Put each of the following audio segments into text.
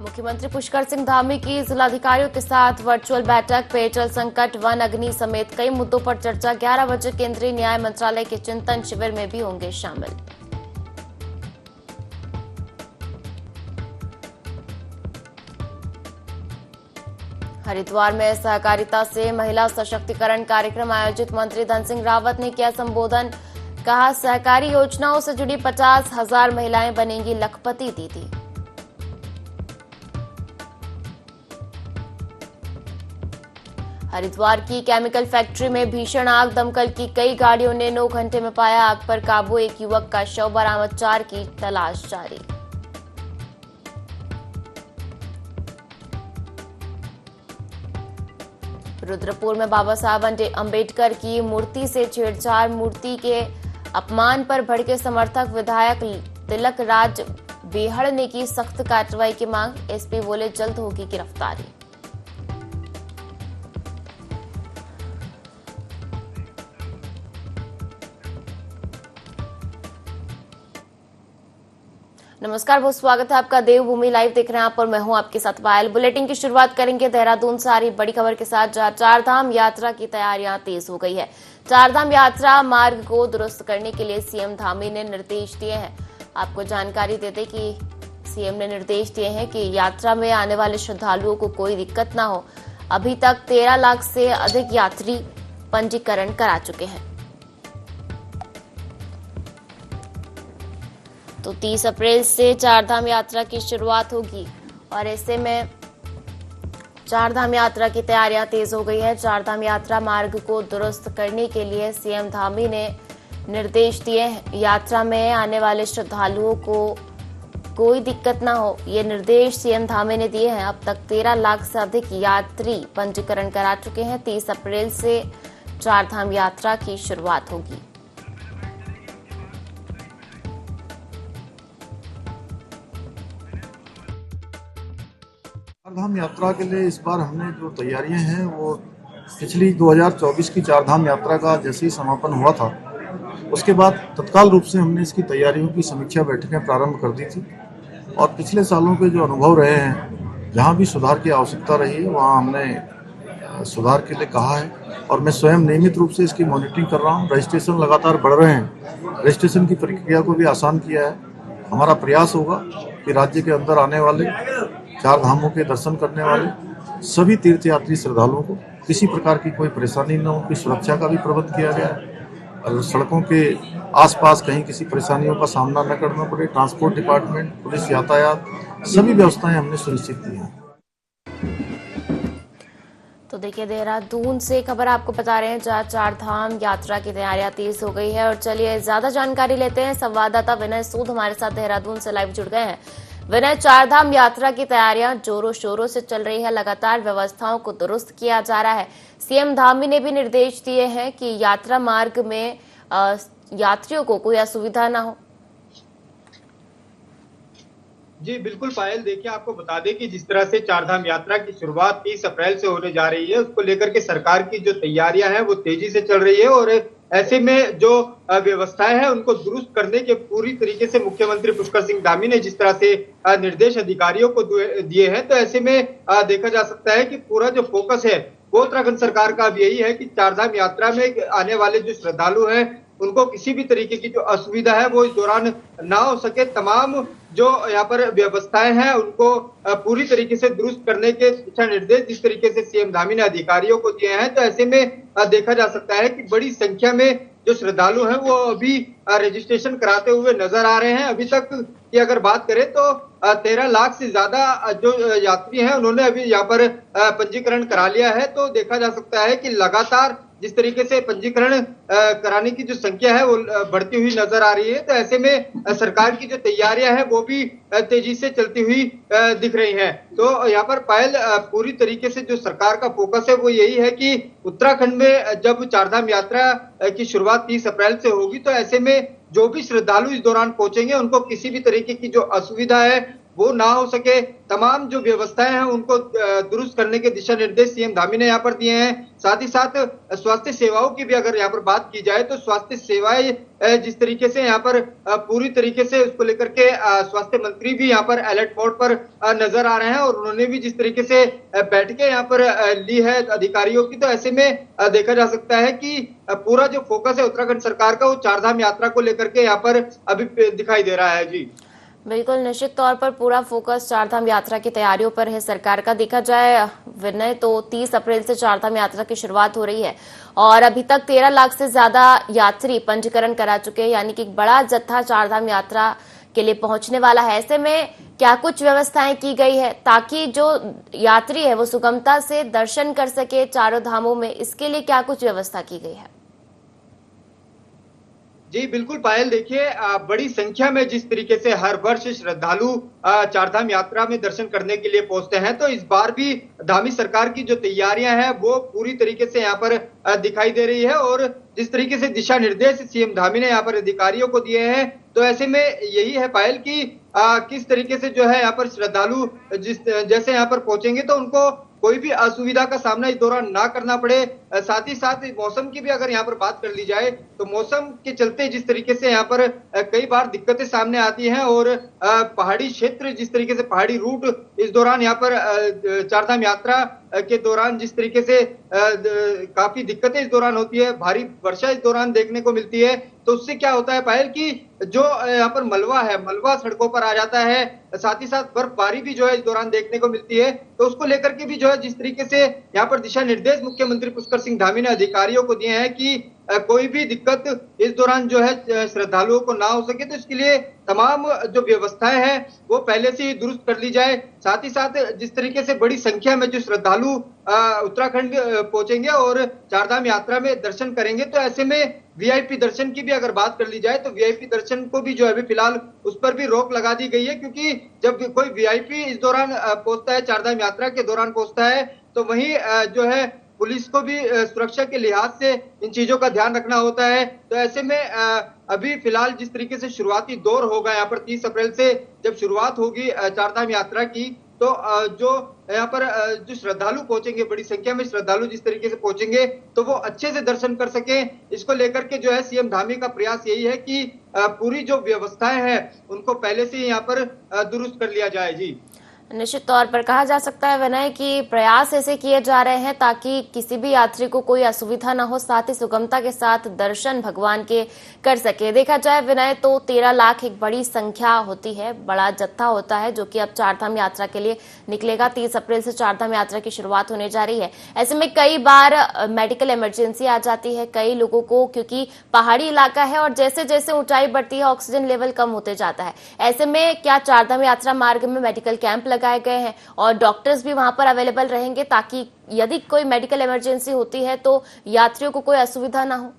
मुख्यमंत्री पुष्कर सिंह धामी की जिलाधिकारियों के साथ वर्चुअल बैठक। पेयजल संकट, वन अग्नि समेत कई मुद्दों पर चर्चा। 11 बजे केंद्रीय न्याय मंत्रालय के चिंतन शिविर में भी होंगे शामिल। हरिद्वार में सहकारिता से महिला सशक्तिकरण कार्यक्रम आयोजित। मंत्री धन सिंह रावत ने किया संबोधन। कहा, सहकारी योजनाओं से जुड़ी 50,000 महिलाएं बनेंगी लखपति दीदी। हरिद्वार की केमिकल फैक्ट्री में भीषण आग, दमकल की कई गाड़ियों ने 9 घंटे में पाया आग पर काबू। एक युवक का शव बरामद, 4 की तलाश जारी। रुद्रपुर में बाबा साहब अंबेडकर की मूर्ति से छेड़छाड़, मूर्ति के अपमान पर भड़के समर्थक। विधायक तिलक राज बेहड़ ने की सख्त कार्रवाई की मांग। एसपी बोले जल्द होगी गिरफ्तारी। नमस्कार, बहुत स्वागत है आपका। देवभूमि लाइव देख रहे हैं आप और मैं हूं आपके साथ पायल। बुलेटिन की शुरुआत करेंगे देहरादून से आ रही बड़ी खबर के साथ, जहां चारधाम यात्रा की तैयारियां तेज हो गई है। चारधाम यात्रा मार्ग को दुरुस्त करने के लिए सीएम धामी ने निर्देश दिए हैं। आपको जानकारी दे दें कि सीएम ने निर्देश दिए हैं कि यात्रा में आने वाले श्रद्धालुओं को कोई दिक्कत न हो। अभी तक 13 लाख से अधिक यात्री पंजीकरण करा चुके हैं। तो 30 अप्रैल से चारधाम यात्रा की शुरुआत होगी और ऐसे में चारधाम यात्रा की तैयारियां तेज हो गई है। चारधाम यात्रा मार्ग को दुरुस्त करने के लिए सीएम धामी ने निर्देश दिए हैं। यात्रा में आने वाले श्रद्धालुओं को कोई दिक्कत ना हो, ये निर्देश सीएम धामी ने दिए हैं। अब तक 13 लाख से अधिक यात्री पंजीकरण करा चुके हैं। 30 अप्रैल से चारधाम यात्रा की शुरुआत होगी। चारधाम यात्रा के लिए इस बार हमने जो तैयारियां हैं वो पिछली 2024 की चारधाम यात्रा का जैसे ही समापन हुआ था उसके बाद तत्काल रूप से हमने इसकी तैयारियों की समीक्षा बैठकें प्रारंभ कर दी थी। और पिछले सालों के जो अनुभव रहे हैं, जहां भी सुधार की आवश्यकता रही है वहां हमने सुधार के लिए कहा है और मैं स्वयं नियमित रूप से इसकी मॉनिटरिंग कर रहा हूँ। रजिस्ट्रेशन लगातार बढ़ रहे हैं, रजिस्ट्रेशन की प्रक्रिया को भी आसान किया है। हमारा प्रयास होगा कि राज्य के अंदर आने वाले चार धामों के दर्शन करने वाले सभी तीर्थयात्री श्रद्धालुओं को किसी प्रकार की कोई परेशानी न हो, उनकी सुरक्षा का भी प्रबंध किया गया है और सड़कों के आसपास कहीं किसी परेशानियों का सामना न करना पड़े। ट्रांसपोर्ट डिपार्टमेंट, पुलिस, यातायात, सभी व्यवस्थाएं हमने सुनिश्चित की हैं। तो देखिए, देहरादून से खबर आपको बता रहे हैं जहाँ चारधाम यात्रा की तैयारियां तेज हो गई है। और चलिए ज्यादा जानकारी लेते हैं। संवाददाता विनय सूद हमारे साथ देहरादून से लाइव जुड़ गए हैं। विनय, चारधाम यात्रा की तैयारियां जोरों शोरों से चल रही है, लगातार व्यवस्थाओं को दुरुस्त किया जा रहा है। सीएम धामी ने भी निर्देश दिए हैं कि यात्रा मार्ग में यात्रियों को कोई असुविधा ना हो। जी बिल्कुल पायल, देखिए आपको बता दें कि जिस तरह से चारधाम यात्रा की शुरुआत 30 अप्रैल से होने जा रही है, उसको लेकर के सरकार की जो तैयारियां हैं वो तेजी से चल रही है। और ऐसे में जो व्यवस्थाएं हैं उनको दुरुस्त करने के पूरी तरीके से मुख्यमंत्री पुष्कर सिंह धामी ने जिस तरह से निर्देश अधिकारियों को दिए हैं, तो ऐसे में देखा जा सकता है कि पूरा जो फोकस है वो उत्तराखंड सरकार का अब यही है कि चारधाम यात्रा में आने वाले जो श्रद्धालु हैं उनको किसी भी तरीके की जो असुविधा है वो इस दौरान ना हो सके। तमाम जो यहाँ पर व्यवस्थाएं हैं उनको पूरी तरीके से दुरुस्त करने के दिशा निर्देश जिस तरीके से सीएम धामी ने अधिकारियों को दिए हैं, तो ऐसे में देखा जा सकता है कि बड़ी संख्या में जो श्रद्धालु हैं वो अभी रजिस्ट्रेशन कराते हुए नजर आ रहे हैं। अभी तक की अगर बात करें तो 13 लाख से ज्यादा जो यात्री हैं उन्होंने अभी यहाँ पर पंजीकरण करा लिया है। तो देखा जा सकता है कि लगातार जिस तरीके से पंजीकरण कराने की जो संख्या है वो बढ़ती हुई नजर आ रही है, तो ऐसे में सरकार की जो तैयारियां हैं वो भी तेजी से चलती हुई दिख रही हैं। तो यहाँ पर पायल पूरी तरीके से जो सरकार का फोकस है वो यही है कि उत्तराखंड में जब चारधाम यात्रा की शुरुआत 30 अप्रैल से होगी, तो ऐसे में जो भी श्रद्धालु इस दौरान पहुंचेंगे उनको किसी भी तरीके की जो असुविधा है वो ना हो सके, तमाम जो व्यवस्थाएं हैं उनको दुरुस्त करने के दिशा निर्देश सीएम धामी ने यहाँ पर दिए हैं। साथ ही साथ स्वास्थ्य सेवाओं की भी अगर यहाँ पर बात की जाए तो स्वास्थ्य सेवाएं जिस तरीके से यहाँ पर पूरी तरीके से उसको लेकर के स्वास्थ्य मंत्री भी यहाँ पर अलर्ट मोड पर नजर आ रहे हैं और उन्होंने भी जिस तरीके से बैठकें यहाँ पर ली है अधिकारियों की, तो ऐसे में देखा जा सकता है कि पूरा जो फोकस है उत्तराखंड सरकार का वो चारधाम यात्रा को लेकर के यहाँ पर अभी दिखाई दे रहा है। जी बिल्कुल, निश्चित तौर पर पूरा फोकस चारधाम यात्रा की तैयारियों पर है सरकार का। देखा जाए विनय तो 30 अप्रैल से चारधाम यात्रा की शुरुआत हो रही है और अभी तक 13 लाख से ज्यादा यात्री पंजीकरण करा चुके हैं, यानी कि एक बड़ा जत्था चारधाम यात्रा के लिए पहुंचने वाला है। ऐसे में क्या कुछ व्यवस्थाएं की गई है ताकि जो यात्री है वो सुगमता से दर्शन कर सके चारों धामों में, इसके लिए क्या कुछ व्यवस्था की गई है? जी बिल्कुल पायल, देखिए बड़ी संख्या में जिस तरीके से हर वर्ष श्रद्धालु चारधाम यात्रा में दर्शन करने के लिए पहुंचते हैं, तो इस बार भी धामी सरकार की जो तैयारियां हैं वो पूरी तरीके से यहाँ पर दिखाई दे रही है और जिस तरीके से दिशा निर्देश सीएम धामी ने यहाँ पर अधिकारियों को दिए हैं, तो ऐसे में यही है पायल कि किस तरीके से जो है यहाँ पर श्रद्धालु जैसे यहाँ पर पहुंचेंगे तो उनको कोई भी असुविधा का सामना इस दौरान ना करना पड़े। साथ ही साथ मौसम की भी अगर यहाँ पर बात कर ली जाए तो मौसम के चलते जिस तरीके से यहाँ पर कई बार दिक्कतें सामने आती हैं और पहाड़ी क्षेत्र जिस तरीके से पहाड़ी रूट इस दौरान यहाँ पर चारधाम यात्रा के दौरान जिस तरीके से काफी दिक्कतें इस दौरान होती है, भारी वर्षा इस दौरान देखने को मिलती है, तो उससे क्या होता है पायल कि जो यहाँ पर मलबा है, मलबा सड़कों पर आ जाता है। साथ ही साथ बर्फबारी भी जो है इस दौरान देखने को मिलती है, तो उसको लेकर के भी जो है जिस तरीके से यहाँ पर दिशा निर्देश मुख्यमंत्री पुष्कर सिंह धामी ने अधिकारियों को दिए हैं कि कोई भी दिक्कत इस दौरान जो है श्रद्धालुओं को ना हो सके, तो इसके लिए तमाम जो व्यवस्थाएं हैं वो पहले से ही दुरुस्त कर ली जाए। साथ ही साथ जिस तरीके से बड़ी संख्या में जो श्रद्धालु उत्तराखंड पहुंचेंगे और चारधाम यात्रा में दर्शन करेंगे, तो ऐसे में वीआईपी दर्शन की भी अगर बात कर ली जाए तो वीआईपी दर्शन को भी जो है अभी फिलहाल उस पर भी रोक लगा दी गई है, क्योंकि जब कोई वीआईपी इस दौरान पहुंचता है, चारधाम यात्रा के दौरान पहुंचता है, तो वहीं जो है पुलिस को भी सुरक्षा के लिहाज से इन चीजों का ध्यान रखना होता है। तो ऐसे में अभी फिलहाल जिस तरीके से शुरुआती दौर होगा यहाँ पर 30 अप्रैल से जब शुरुआत होगी चारधाम यात्रा की, तो जो यहाँ पर जो श्रद्धालु पहुंचेंगे, बड़ी संख्या में श्रद्धालु जिस तरीके से पहुंचेंगे तो वो अच्छे से दर्शन कर सकें, इसको लेकर के जो है सीएम धामी का प्रयास यही है कि पूरी जो व्यवस्थाएं हैं उनको पहले से यहाँ पर दुरुस्त कर लिया जाए। जी निश्चित तौर पर कहा जा सकता है विनय कि प्रयास ऐसे किए जा रहे हैं ताकि किसी भी यात्री को कोई असुविधा न हो, साथ ही सुगमता के साथ दर्शन भगवान के कर सके। देखा जाए विनय तो 13 लाख एक बड़ी संख्या होती है, बड़ा जत्था होता है जो कि अब चारधाम यात्रा के लिए निकलेगा। 30 अप्रैल से चारधाम यात्रा की शुरुआत होने जा रही है। ऐसे में कई बार मेडिकल इमरजेंसी आ जाती है कई लोगों को, क्योंकि पहाड़ी इलाका है और जैसे जैसे ऊंचाई बढ़ती है ऑक्सीजन लेवल कम होते जाता है। ऐसे में क्या चारधाम यात्रा मार्ग में मेडिकल कैंप लगाए गए हैं और डॉक्टर्स भी वहां पर अवेलेबल रहेंगे ताकि यदि कोई मेडिकल इमरजेंसी होती है तो यात्रियों को कोई असुविधा ना हो?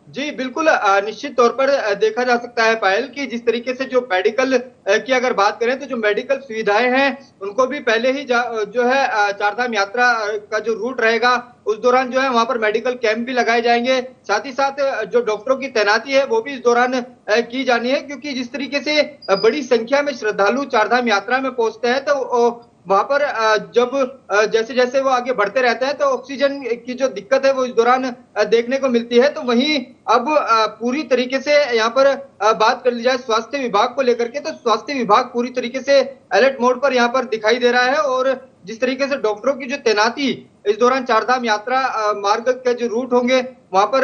जी बिल्कुल, निश्चित तौर पर देखा जा सकता है पायल कि जिस तरीके से जो मेडिकल की अगर बात करें तो जो मेडिकल सुविधाएं हैं उनको भी पहले ही जो है चारधाम यात्रा का जो रूट रहेगा उस दौरान जो है वहां पर मेडिकल कैंप भी लगाए जाएंगे। साथ ही साथ जो डॉक्टरों की तैनाती है वो भी इस दौरान की जानी है, क्योंकि जिस तरीके से बड़ी संख्या में श्रद्धालु चारधाम यात्रा में पहुंचते हैं तो वहां पर जब जैसे जैसे वो आगे बढ़ते रहते हैं तो ऑक्सीजन की जो दिक्कत है वो इस दौरान देखने को मिलती है। तो वहीं अब पूरी तरीके से यहाँ पर बात कर ली जाए स्वास्थ्य विभाग को लेकर के, तो स्वास्थ्य विभाग पूरी तरीके से अलर्ट मोड पर यहाँ पर दिखाई दे रहा है और जिस तरीके से डॉक्टरों की जो तैनाती इस दौरान चारधाम यात्रा मार्ग के जो रूट होंगे वहां पर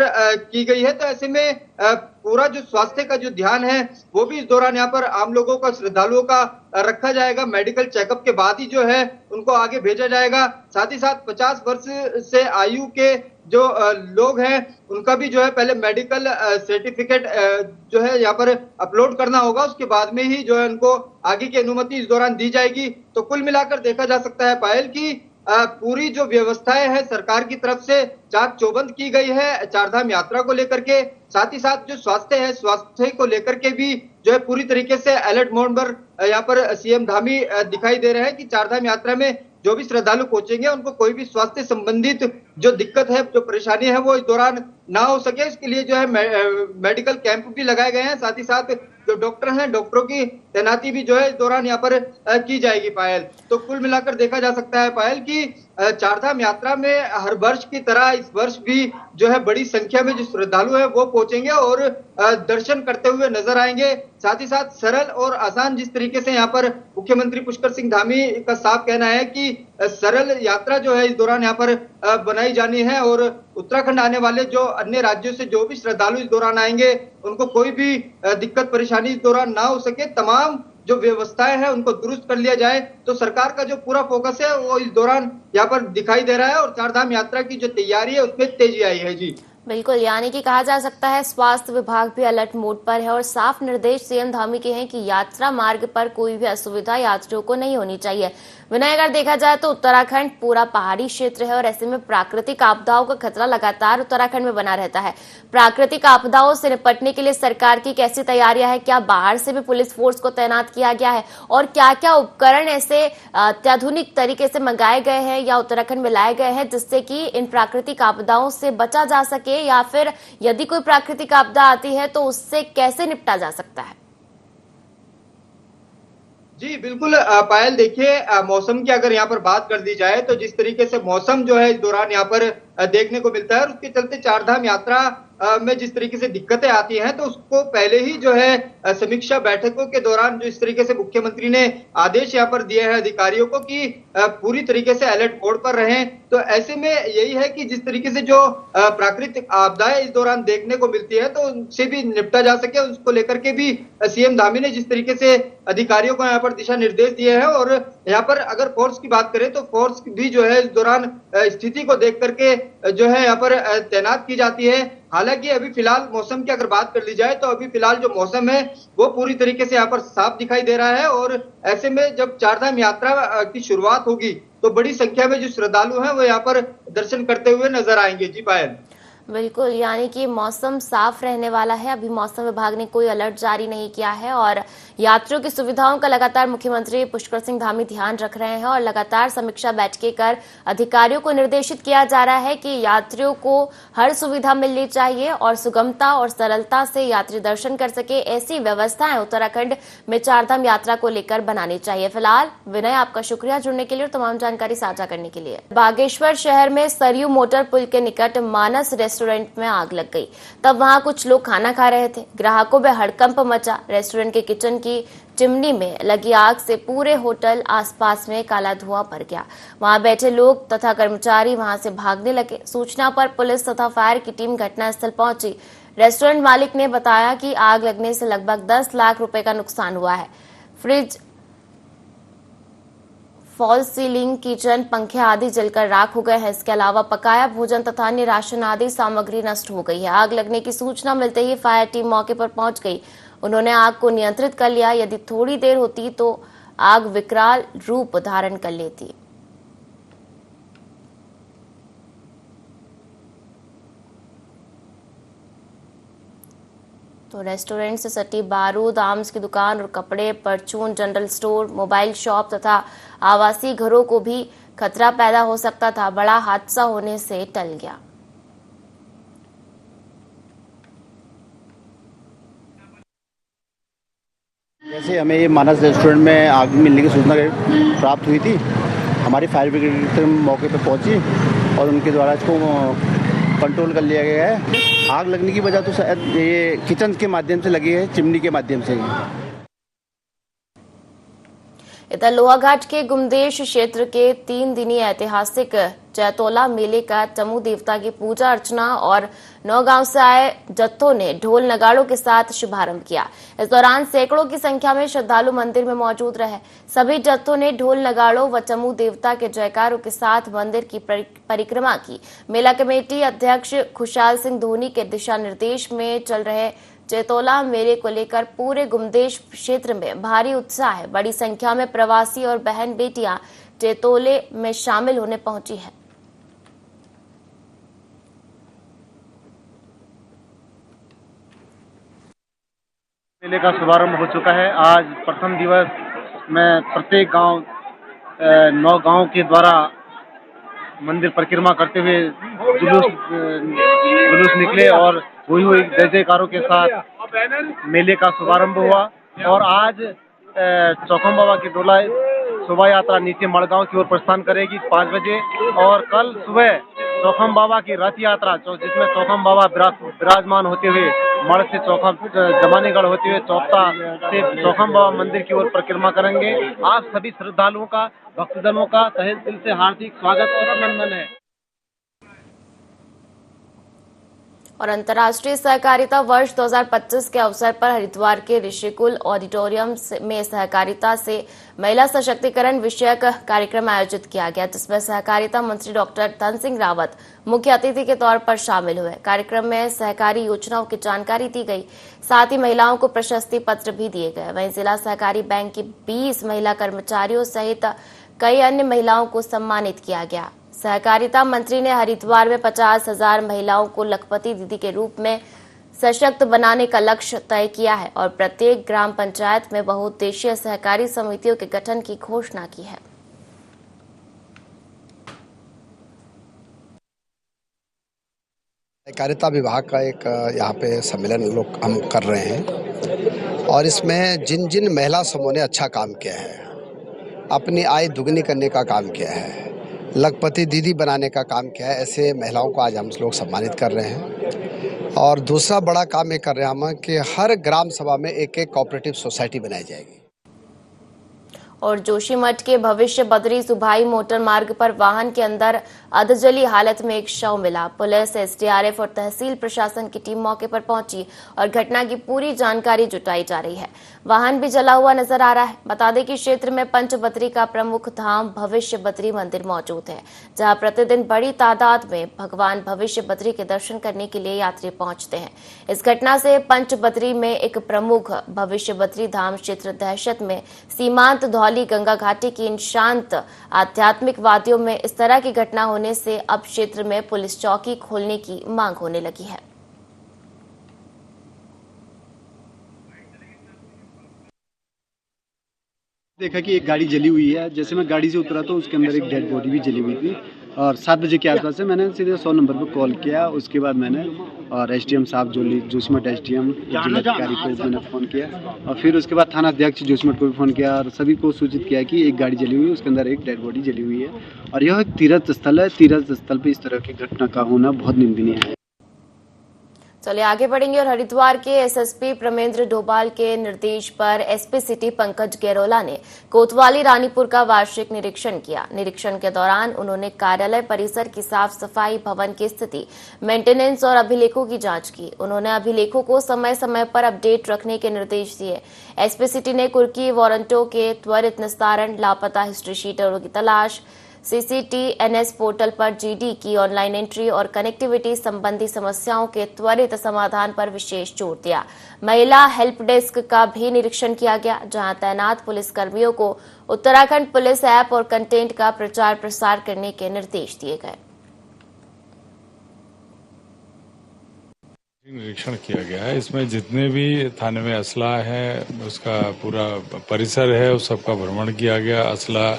की गई है, तो ऐसे में पूरा जो स्वास्थ्य का जो ध्यान है वो भी इस दौरान यहाँ पर आम लोगों का, श्रद्धालुओं का रखा जाएगा। मेडिकल चेकअप के बाद ही जो है उनको आगे भेजा जाएगा। साथ ही साथ 50 वर्ष से आयु के जो लोग हैं उनका भी जो है पहले मेडिकल सर्टिफिकेट जो है यहाँ पर अपलोड करना होगा, उसके बाद में ही जो है उनको आगे की अनुमति इस दौरान दी जाएगी। तो कुल मिलाकर देखा जा सकता है पायल की पूरी जो व्यवस्थाएं हैं सरकार की तरफ से चाक चौबंद की गई है चारधाम यात्रा को लेकर के। साथ ही साथ जो स्वास्थ्य है, स्वास्थ्य को लेकर के भी जो है पूरी तरीके से अलर्ट मोड पर यहाँ पर सीएम धामी दिखाई दे रहे हैं कि चारधाम यात्रा में जो भी श्रद्धालु पहुंचेंगे उनको कोई भी स्वास्थ्य संबंधित जो दिक्कत है, जो परेशानी है वो इस दौरान ना हो सके, इसके लिए जो है मेडिकल कैंप भी लगाए गए हैं। साथ ही साथ जो डॉक्टर हैं, डॉक्टरों की तैनाती भी जो है इस दौरान यहाँ पर की जाएगी पायल। तो कुल मिलाकर देखा जा सकता है पायल की चारधाम यात्रा में हर वर्ष की तरह इस वर्ष भी जो है बड़ी संख्या में जो श्रद्धालु है वो पहुंचेंगे और दर्शन करते हुए नजर आएंगे। साथ ही साथ सरल और आसान जिस तरीके से यहाँ पर मुख्यमंत्री पुष्कर सिंह धामी का साफ कहना है कि सरल यात्रा जो है इस दौरान यहाँ पर बनाई जानी है और उत्तराखंड आने वाले जो अन्य राज्यों से जो भी श्रद्धालु इस दौरान आएंगे उनको कोई भी दिक्कत परेशानी इस दौरान ना हो सके, तमाम जो व्यवस्थाएं हैं उनको दुरुस्त कर लिया जाए। तो सरकार का जो पूरा फोकस है वो इस दौरान यहाँ पर दिखाई दे रहा है और चारधाम यात्रा की जो तैयारी है उसमें तेजी आई है। जी बिल्कुल, यानी कि कहा जा सकता है स्वास्थ्य विभाग भी अलर्ट मोड पर है और साफ निर्देश सीएम धामी के हैं कि यात्रा मार्ग पर कोई भी असुविधा यात्रियों को नहीं होनी चाहिए। विनय, अगर देखा जाए तो उत्तराखंड पूरा पहाड़ी क्षेत्र है और ऐसे में प्राकृतिक आपदाओं का खतरा लगातार उत्तराखंड में बना रहता है। प्राकृतिक आपदाओं से निपटने के लिए सरकार की कैसी तैयारियां हैं? क्या बाहर से भी पुलिस फोर्स को तैनात किया गया है और क्या क्या उपकरण ऐसे अत्याधुनिक तरीके से मंगाए गए हैं या उत्तराखंड में लाए गए हैं जिससे कि इन प्राकृतिक आपदाओं से बचा जा सके, या फिर यदि कोई प्राकृतिक आपदा आती है तो उससे कैसे निपटा जा सकता है? जी बिल्कुल पायल, देखिए मौसम की अगर यहाँ पर बात कर दी जाए तो जिस तरीके से मौसम जो है इस दौरान यहाँ पर देखने को मिलता है और उसके चलते चारधाम यात्रा में जिस तरीके से दिक्कतें आती हैं तो उसको पहले ही जो है समीक्षा बैठकों के दौरान जो इस तरीके से मुख्यमंत्री ने आदेश यहाँ पर दिए हैं अधिकारियों को कि पूरी तरीके से अलर्ट मोड पर रहें। तो ऐसे में यही है कि जिस तरीके से जो प्राकृतिक आपदाएं इस दौरान देखने को मिलती है तो उनसे भी निपटा जा सके, उसको लेकर के भी सीएम धामी ने जिस तरीके से अधिकारियों को यहाँ पर दिशा निर्देश दिए हैं। और यहाँ पर अगर फोर्स की बात करें तो फोर्स भी जो है इस दौरान स्थिति को देख करके जो है यहाँ पर तैनात की जाती है। हालांकि अभी फिलहाल मौसम की अगर बात कर ली जाए तो अभी फिलहाल जो मौसम है वो पूरी तरीके से यहाँ पर साफ दिखाई दे रहा है और ऐसे में जब चारधाम यात्रा की शुरुआत होगी तो बड़ी संख्या में जो श्रद्धालु हैं वो यहाँ पर दर्शन करते हुए नजर आएंगे। जी पायल, बिल्कुल, यानी कि मौसम साफ रहने वाला है। अभी मौसम विभाग ने कोई अलर्ट जारी नहीं किया है और यात्रियों की सुविधाओं का लगातार मुख्यमंत्री पुष्कर सिंह धामी ध्यान रख रहे हैं और लगातार समीक्षा बैठकें कर अधिकारियों को निर्देशित किया जा रहा है कि यात्रियों को हर सुविधा मिलनी चाहिए और सुगमता और सरलता से यात्री दर्शन कर सके, ऐसी व्यवस्थाएं उत्तराखंड में चारधाम यात्रा को लेकर बनानी चाहिए। फिलहाल विनय, आपका शुक्रिया जुड़ने के लिए और तमाम जानकारी साझा करने के लिए। बागेश्वर शहर में सरयू मोटर पुल के निकट मानस रेस्टोरेंट में आग लग गई। तब वहां कुछ लोग खाना खा रहे थे। ग्राहकों में हड़कंप मचा। रेस्टोरेंट के किचन की चिमनी में लगी आग से पूरे होटल आसपास में काला धुआं भर गया। वहां बैठे लोग तथा कर्मचारी वहां से भागने लगे। सूचना पर पुलिस तथा फायर की टीम घटनास्थल पहुंची। रेस्टोरेंट मालिक ने बताया कि आग लगने से लगभग 10 लाख रुपए का नुकसान हुआ है। फ्रिज, फॉल सीलिंग, किचन, पंखे आदि जलकर राख हो गए हैं। इसके अलावा पकाया भोजन तथा अन्य राशन आदि सामग्री नष्ट हो गई है। आग लगने की सूचना मिलते ही फायर टीम मौके पर पहुंच गई। उन्होंने आग को नियंत्रित कर लिया। यदि थोड़ी देर होती तो आग विकराल रूप धारण कर लेती। तो रेस्टोरेंट से सटी बारूद, आर्म्स की दुकान और कपड़े, परचून, जनरल स्टोर, मोबाइल शॉप तथा आवासीय घरों को भी खतरा पैदा हो सकता था। बड़ा हादसा होने से टल गया। जैसे हमें ये मानस रेस्टोरेंट में आग मिलने की सूचना प्राप्त हुई थी, हमारी फायर ब्रिगेड मौके पर पहुंची और उनके द्वारा इसको कंट्रोल कर लिया गया है। आग लगने की वजह तो शायद ये किचन के माध्यम से लगी है, चिमनी के माध्यम से। इधर लोहाघाट के गुमदेश क्षेत्र के 3 दिनी ऐतिहासिक जैतोला मेले का चमू देवता की पूजा अर्चना और 9 गांव से आए जत्थों ने ढोल नगाड़ों के साथ शुभारंभ किया। इस दौरान सैकड़ों की संख्या में श्रद्धालु मंदिर में मौजूद रहे। सभी जत्थों ने ढोल नगाड़ों व चमू देवता के जयकारों के साथ मंदिर की परिक्रमा की। मेला कमेटी अध्यक्ष खुशहाल सिंह धोनी के दिशा निर्देश में चल रहे जैतोला मेले को लेकर पूरे गुमदेश क्षेत्र में भारी उत्साह है। बड़ी संख्या में प्रवासी और बहन बेटियां जैतोले में शामिल होने पहुंची हैं। मेले का शुभारंभ हो चुका है। आज प्रथम दिवस में प्रत्येक गांव 9 गांव के द्वारा मंदिर परिक्रमा करते हुए जुलूस निकले और हुई जय जयकारों के साथ मेले का शुभारंभ हुआ और आज चौखम बाबा की डोला शोभा यात्रा नीचे मड़गांव की ओर प्रस्थान करेगी 5 बजे और कल सुबह चौखम बाबा की रथ यात्रा जिसमें चौखम बाबा विराजमान होते हुए मड़ से चौखम जमानीगढ़ होते हुए चौपता से चौखम बाबा मंदिर की ओर परिक्रमा करेंगे। आप सभी श्रद्धालुओं का, भक्तजनों का तहे दिल से हार्दिक स्वागत और अभिनंदन है। और अंतर्राष्ट्रीय सहकारिता वर्ष 2025 के अवसर पर हरिद्वार के ऋषिकुल ऑडिटोरियम में सहकारिता से महिला सशक्तिकरण विषयक कार्यक्रम आयोजित किया गया, जिसमें सहकारिता मंत्री डॉक्टर धन सिंह रावत मुख्य अतिथि के तौर पर शामिल हुए। कार्यक्रम में सहकारी योजनाओं की जानकारी दी गई, साथ ही महिलाओं को प्रशस्ति पत्र भी दिए गए। वहीं जिला सहकारी बैंक की 20 महिला कर्मचारियों सहित कई अन्य महिलाओं को सम्मानित किया गया। सहकारिता मंत्री ने हरिद्वार में 50,000 महिलाओं को लखपति दीदी के रूप में सशक्त बनाने का लक्ष्य तय किया है और प्रत्येक ग्राम पंचायत में बहुउद्देशीय सहकारी समितियों के गठन की घोषणा की है। सहकारिता विभाग का एक यहाँ पे सम्मेलन लोग हम कर रहे हैं और इसमें जिन जिन महिला समूह ने अच्छा काम किया है, अपनी आय दुगनी करने का काम किया है, लखपति दीदी बनाने का काम किया है, ऐसे महिलाओं को आज हम लोग सम्मानित कर रहे हैं। और दूसरा बड़ा काम ये कर रहे हैं हम कि हर ग्राम सभा में एक एक कोऑपरेटिव सोसाइटी बनाई जाएगी। और जोशीमठ के भविष्य बद्री सुभाई मोटर मार्ग पर वाहन के अंदर अधजली हालत में एक शव मिला। पुलिस, एसडीआरएफ और तहसील प्रशासन की टीम मौके पर पहुंची और घटना की पूरी जानकारी जुटाई जा रही है। वाहन भी जला हुआ नजर आ रहा है। बता दें कि क्षेत्र में पंचबद्री का प्रमुख धाम भविष्य बद्री मंदिर मौजूद है, जहां प्रतिदिन बड़ी तादाद में भगवान भविष्य बद्री के दर्शन करने के लिए यात्री पहुंचते हैं। इस घटना से पंचबद्री में एक प्रमुख भविष्य बद्री धाम क्षेत्र दहशत में सीमांत धौली गंगा घाटी की इन शांत आध्यात्मिक वादियों में इस तरह की घटना होने से अब क्षेत्र में पुलिस चौकी खोलने की मांग होने लगी है। देखा कि एक गाड़ी जली हुई है। जैसे मैं गाड़ी से उतरा तो उसके अंदर एक डेड बॉडी भी जली हुई थी और 7 बजे के आसपास से मैंने सीधे 100 नंबर पर कॉल किया। उसके बाद मैंने और एसडीएम साहब जोशीमठ एसडीएम जिलाधिकारी को मैंने फ़ोन किया और फिर उसके बाद थाना अध्यक्ष जोशीमठ को भी फ़ोन किया और सभी को सूचित किया कि एक गाड़ी जली हुई है, उसके अंदर एक डेड बॉडी जली हुई है और यह एक तीर्थ स्थल है। तीर्थ स्थल पर इस तरह की घटना का होना बहुत निंदनीय है। चलिए आगे बढ़ेंगे और हरिद्वार के एसएसपी प्रमेंद्र डोभाल के निर्देश पर एसपी सिटी पंकज गेरोला ने कोतवाली रानीपुर का वार्षिक निरीक्षण किया। निरीक्षण के दौरान उन्होंने कार्यालय परिसर की साफ सफाई, भवन की स्थिति, मेंटेनेंस और अभिलेखों की जांच की। उन्होंने अभिलेखों को समय समय पर अपडेट रखने के निर्देश दिए। एसपी सिटी ने कुर्की वारंटों के त्वरित निस्तारण, लापता हिस्ट्री शीटरों की तलाश, CCTNS पोर्टल पर जीडी की ऑनलाइन एंट्री और कनेक्टिविटी संबंधी समस्याओं के त्वरित समाधान पर विशेष जोर दिया। महिला हेल्प डेस्क का भी निरीक्षण किया गया, जहां तैनात पुलिसकर्मियों को उत्तराखंड पुलिस ऐप और कंटेंट का प्रचार प्रसार करने के निर्देश दिए गए। निरीक्षण किया गया है। इसमें जितने भी थाने में असला है, उसका पूरा परिसर है, उस सबका भ्रमण किया गया। असला,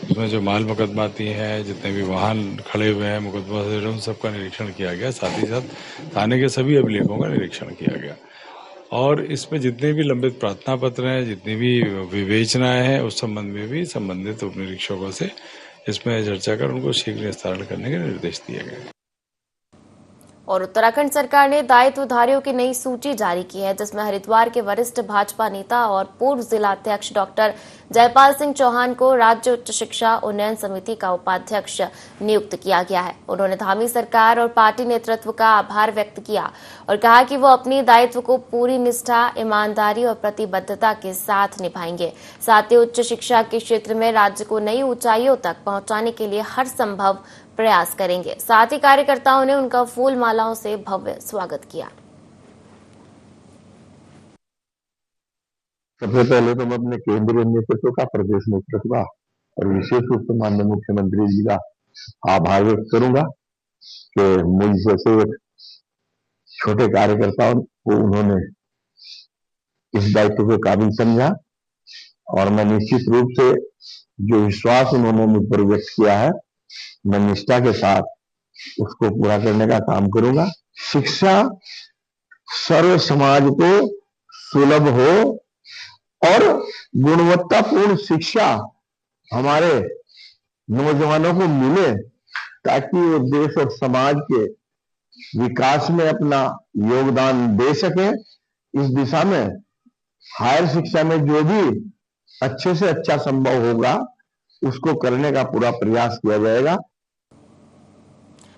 उसमें जो माल मुकदमाती हैं, जितने भी वाहन खड़े हुए हैं मुकदमा से, उन सबका निरीक्षण किया गया। साथ ही साथ थाने के सभी अभिलेखों का निरीक्षण किया गया और इसमें जितने भी लंबित प्रार्थना पत्र हैं, जितनी भी विवेचनाएं हैं, उस संबंध में भी संबंधित उप निरीक्षकों से इसमें चर्चा कर उनको शीघ्र निस्तारण करने के निर्देश दिए गए। और उत्तराखंड सरकार ने दायित्वधारियों की नई सूची जारी की है, जिसमें हरिद्वार के वरिष्ठ भाजपा नेता और पूर्व जिलाध्यक्ष डॉक्टर जयपाल सिंह चौहान को राज्य उच्च शिक्षा उन्नयन समिति का उपाध्यक्ष नियुक्त किया गया है। उन्होंने धामी सरकार और पार्टी नेतृत्व का आभार व्यक्त किया और कहा कि वो अपनी दायित्व को पूरी निष्ठा, ईमानदारी और प्रतिबद्धता के साथ निभाएंगे। साथ ही उच्च शिक्षा के क्षेत्र में राज्य को नई ऊंचाइयों तक पहुंचाने के लिए हर संभव प्रयास करेंगे। साथ ही कार्यकर्ताओं ने उनका फूल मालाओं से भव्य स्वागत किया। सबसे पहले तो मैं अपने केंद्रीय नेतृत्व का, प्रदेश नेतृत्व का और विशेष रूप से माननीय मुख्यमंत्री जी का आभार व्यक्त करूंगा कि मुझ जैसे छोटे कार्यकर्ताओं को उन्होंने इस दायित्व के काबिल समझा और मैं निश्चित रूप से जो विश्वास उन्होंने मुझ पर व्यक्त किया है, मैं निष्ठा के साथ उसको पूरा करने का काम करूंगा। शिक्षा सर्व समाज को सुलभ हो और गुणवत्तापूर्ण शिक्षा हमारे नौजवानों को मिले, ताकि वो देश और समाज के विकास में अपना योगदान दे सके। इस दिशा में हायर शिक्षा में जो भी अच्छे से अच्छा संभव होगा उसको करने का पूरा प्रयास किया जाएगा।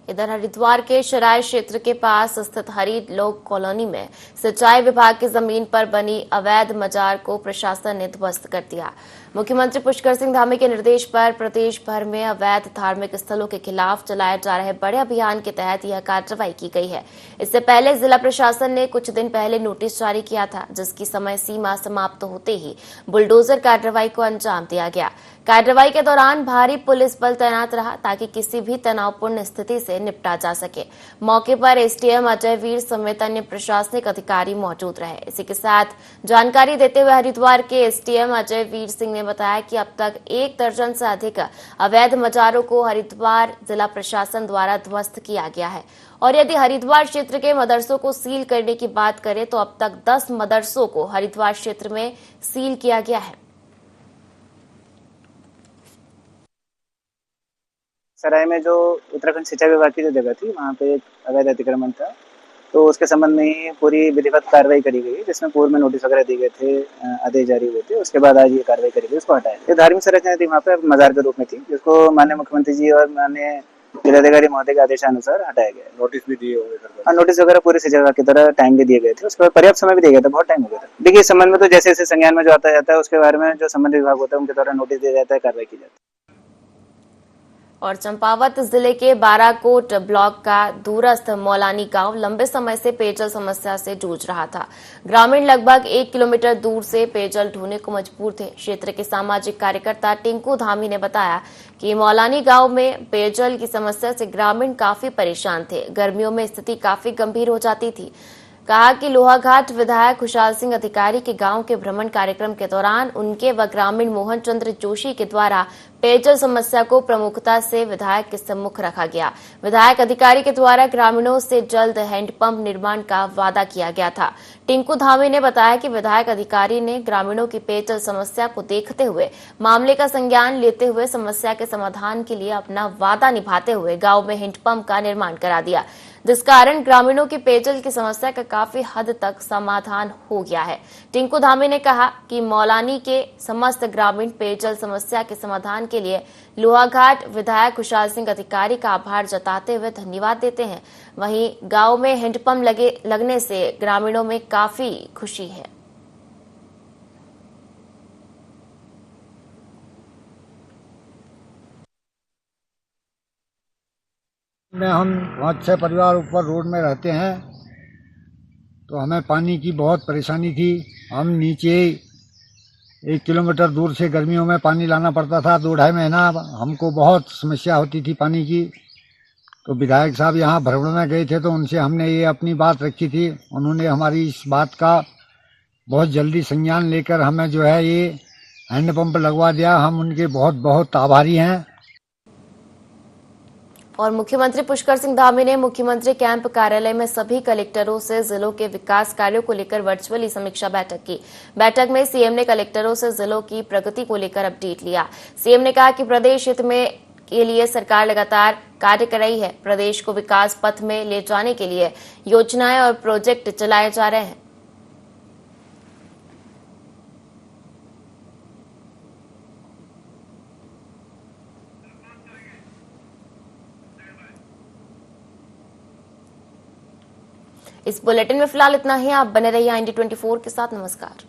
इधर हरिद्वार के शराय क्षेत्र के पास स्थित हरित लोक कॉलोनी में सिंचाई विभाग की जमीन पर बनी अवैध मजार को प्रशासन ने ध्वस्त कर दिया। मुख्यमंत्री पुष्कर सिंह धामी के निर्देश पर प्रदेश भर में अवैध धार्मिक स्थलों के खिलाफ चलाए जा रहे बड़े अभियान के तहत यह कार्रवाई की गई है। इससे पहले जिला प्रशासन ने कुछ दिन पहले नोटिस जारी किया था, जिसकी समय सीमा समाप्त होते ही बुलडोजर कार्रवाई को अंजाम दिया गया। कार्रवाई के दौरान भारी पुलिस बल तैनात रहा ताकि किसी भी तनावपूर्ण स्थिति से निपटा जा सके। मौके पर एसडीएम अजय वीर समेत अन्य प्रशासनिक अधिकारी मौजूद रहे। इसी के साथ जानकारी देते हुए हरिद्वार के एसडीएम अजय वीर सिंह ने बताया कि अब तक 1 दर्जन से अधिक अवैध मजारों को हरिद्वार जिला प्रशासन द्वारा ध्वस्त किया गया है। और यदि हरिद्वार क्षेत्र के मदरसों को सील करने की बात करें तो अब तक 10 मदरसों को हरिद्वार क्षेत्र में सील किया गया है। सराय में जो उत्तराखंड सिंचाई विभाग की जो जगह थी, वहाँ पे एक अवैध अतिक्रमण था, तो उसके संबंध में ही पूरी विधिवत कार्रवाई करी गई, जिसमें पूर्व में नोटिस वगैरह दिए गए थे, आदेश जारी हुए थे। उसके बाद आज ये कार्रवाई करी गई, उसको हटाया। ये धार्मिक संरचना थी वहाँ पे मजार के रूप में थी, जिसको माननीय मुख्यमंत्री जी और माननीय जिलाधिकारी महोदय के आदेशानुसार हटाया गया। नोटिस भी दिए हुए थे, नोटिस वगैरह पूरी सिंचाई विभाग की तरह टाइम भी दिए गए थे। उसके बाद पर्याप्त समय भी दिया गया था, बहुत टाइम हो गया था। देखिए, इस संबंध में तो जैसे जैसे संज्ञान में जो आता जाता है उसके बारे में जो संबंधित विभाग होता है उनके द्वारा नोटिस दिया जाता है, कार्रवाई की जाती है। और चंपावत जिले के बाराकोट ब्लॉक का दूरस्थ मौलानी गांव लंबे समय से पेयजल समस्या से जूझ रहा था। ग्रामीण लगभग 1 किलोमीटर दूर से पेयजल ढूंढने को मजबूर थे। क्षेत्र के सामाजिक कार्यकर्ता टिंकू धामी ने बताया कि मौलानी गांव में पेयजल की समस्या से ग्रामीण काफी परेशान थे। गर्मियों में स्थिति काफी गंभीर हो जाती थी। कहा कि लोहाघाट विधायक खुशहाल सिंह अधिकारी के गांव के भ्रमण कार्यक्रम के दौरान उनके व ग्रामीण मोहन चंद्र जोशी के द्वारा पेयजल समस्या को प्रमुखता से विधायक के सम्मुख रखा गया। विधायक अधिकारी के द्वारा ग्रामीणों से जल्द हैंडपंप निर्माण का वादा किया गया था। टिंकू धामी ने बताया कि विधायक अधिकारी ने ग्रामीणों की पेयजल समस्या को देखते हुए मामले का संज्ञान लेते हुए समस्या के समाधान के लिए अपना वादा निभाते हुए गांव में हैंडपंप का निर्माण करा दिया, जिस कारण ग्रामीणों की पेयजल की समस्या का काफी हद तक समाधान हो गया है। टिंकू धामी ने कहा कि मौलानी के समस्त ग्रामीण पेयजल समस्या के समाधान के लिए लोहाघाट विधायक खुशहाल सिंह अधिकारी का आभार जताते हुए धन्यवाद देते हैं। वहीं गांव में हैंडपंप लगने से ग्रामीणों में काफी खुशी है। हम 5-6 परिवार ऊपर रोड में रहते हैं, तो हमें पानी की बहुत परेशानी थी। हम नीचे 1 किलोमीटर दूर से गर्मियों में पानी लाना पड़ता था। 2-2.5 महीना हमको बहुत समस्या होती थी पानी की। तो विधायक साहब यहाँ भ्रमण में गए थे, तो उनसे हमने ये अपनी बात रखी थी। उन्होंने हमारी इस बात का बहुत जल्दी संज्ञान लेकर हमें जो है ये हैंडपंप लगवा दिया। हम उनके बहुत बहुत आभारी हैं। और मुख्यमंत्री पुष्कर सिंह धामी ने मुख्यमंत्री कैंप कार्यालय में सभी कलेक्टरों से जिलों के विकास कार्यों को लेकर वर्चुअली समीक्षा बैठक की। बैठक में सीएम ने कलेक्टरों से जिलों की प्रगति को लेकर अपडेट लिया। सीएम ने कहा कि प्रदेश हित में के लिए सरकार लगातार कार्य कर रही है। प्रदेश को विकास पथ में ले जाने के लिए योजनाएं और प्रोजेक्ट चलाए जा रहे हैं। इस बुलेटिन में फिलहाल इतना ही। आप बने रहिए IND24 के साथ। नमस्कार।